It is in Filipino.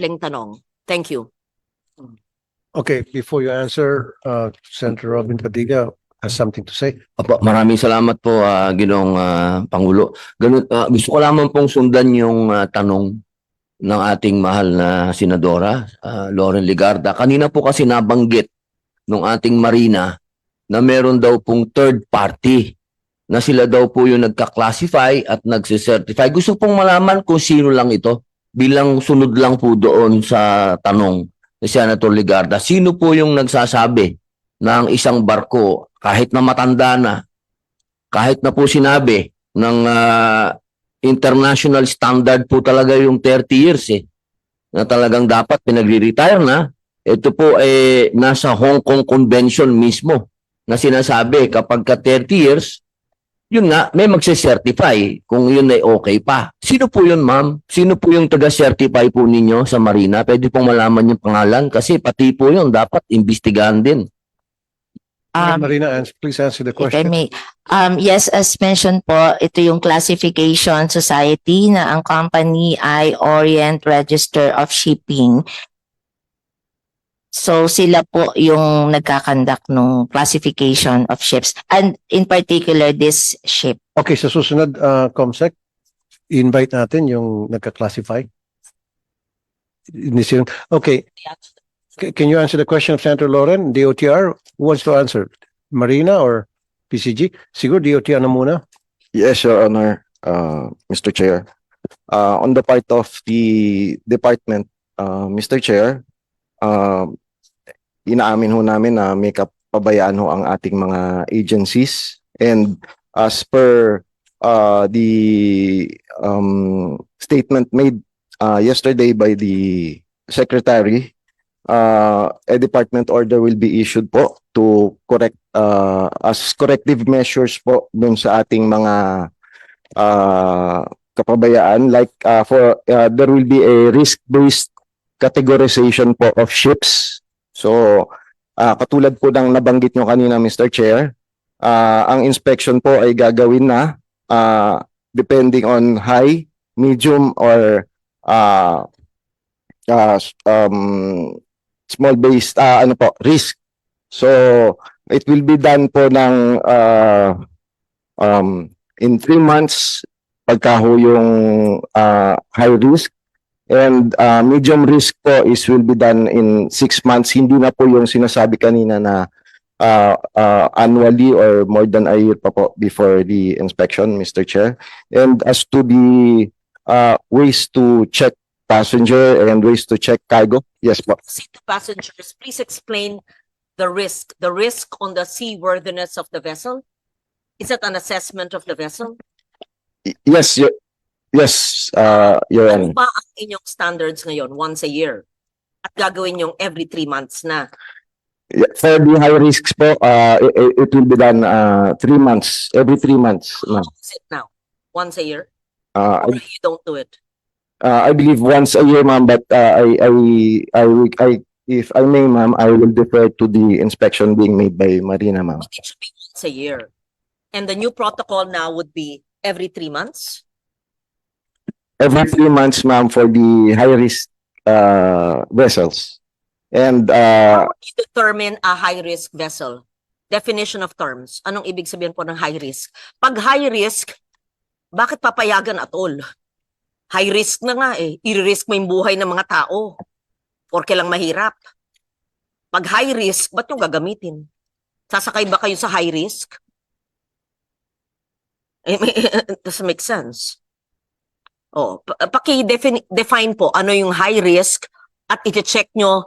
simpleng tanong. Thank you. Okay, before you answer, Senator Robin Padilla has something to say. Opo, maraming salamat po, Ginoong Pangulo. Ganun, gusto ko lamang pong sundan yung tanong ng ating mahal na Senadora, Lauren Legarda. Kanina po kasi nabanggit ng ating Marina na meron daw pong third party na sila daw po yung nagka-classify at nagsicertify. Gusto pong malaman kung sino lang ito bilang sunod lang po doon sa tanong ni Senator Legarda. Sino po yung nagsasabi ng isang barko kahit na matanda na, kahit na po sinabi ng international standard po talaga yung 30 years na talagang dapat pinagre-retire na. Ito po nasa Hong Kong Convention mismo na sinasabi kapag ka 30 years, yun nga, may magse-certify kung yun ay okay pa. Sino po yun, ma'am? Sino po yung taga-certify po ninyo sa Marina? Pwede pong malaman yung pangalan kasi pati po yun dapat imbestigahan din. Marina, please answer the If I question. may. Yes, as mentioned po, ito yung classification society na ang company ay Orient Register of Shipping. So sila po yung nagkakandak ng classification of ships and in particular this ship. Okay, sa susunod, Comsec, invite natin yung nagka-classify. Okay, can you answer the question of Senator Lauren, DOTR? Who wants to answer? Marina or PCG? Siguro DOTR na muna. Yes, Your Honor, Mr. Chair. On the part of the department, Mr. Chair, inaamin ho namin na may kapabayaan ho ang ating mga agencies, and as per the statement made yesterday by the Secretary, a department order will be issued po to correct as corrective measures po dun sa ating mga kapabayaan, like there will be a risk-based categorization po of ships. So katulad po ng nabanggit nyo kanina, Mr. Chair, ang inspection po ay gagawin na depending on high, medium, or small based risk. So it will be done po ng in 3 months pagka ho yung high risk, and medium risk po will be done in 6 months. Hindi na po yung sinasabi kanina na annually or more than a year pa po before the inspection, Mr. Chair. And as to the ways to check passenger and ways to check cargo, yes po. Passengers, please explain the risk on the seaworthiness of the vessel. Is that an assessment of the vessel? Yes, yes, Your Ano Honor. ba ang inyong standards ngayon once a year? At gagawin yung every 3 months na? For the high risks po, it will be done 3 months, every 3 months. How is it now? Once a year? Uh, Or you don't do it? I believe once a year, ma'am, but if I may, ma'am, I will defer to the inspection being made by Marina, ma'am. It should be once a year. And the new protocol now would be every 3 months? Every 3 months, ma'am, for the high risk vessels. And How would you determine a high-risk vessel? Definition of terms. Anong ibig sabihin po ng high risk? Pag high risk, bakit papayagan at all? High risk na nga I-risk mo yung buhay ng mga tao. Porke lang mahirap. Pag high risk, ba't yung gagamitin? Sasakay ba kayo sa high risk? It doesn't make sense. Paki-define po ano yung high risk at i-check nyo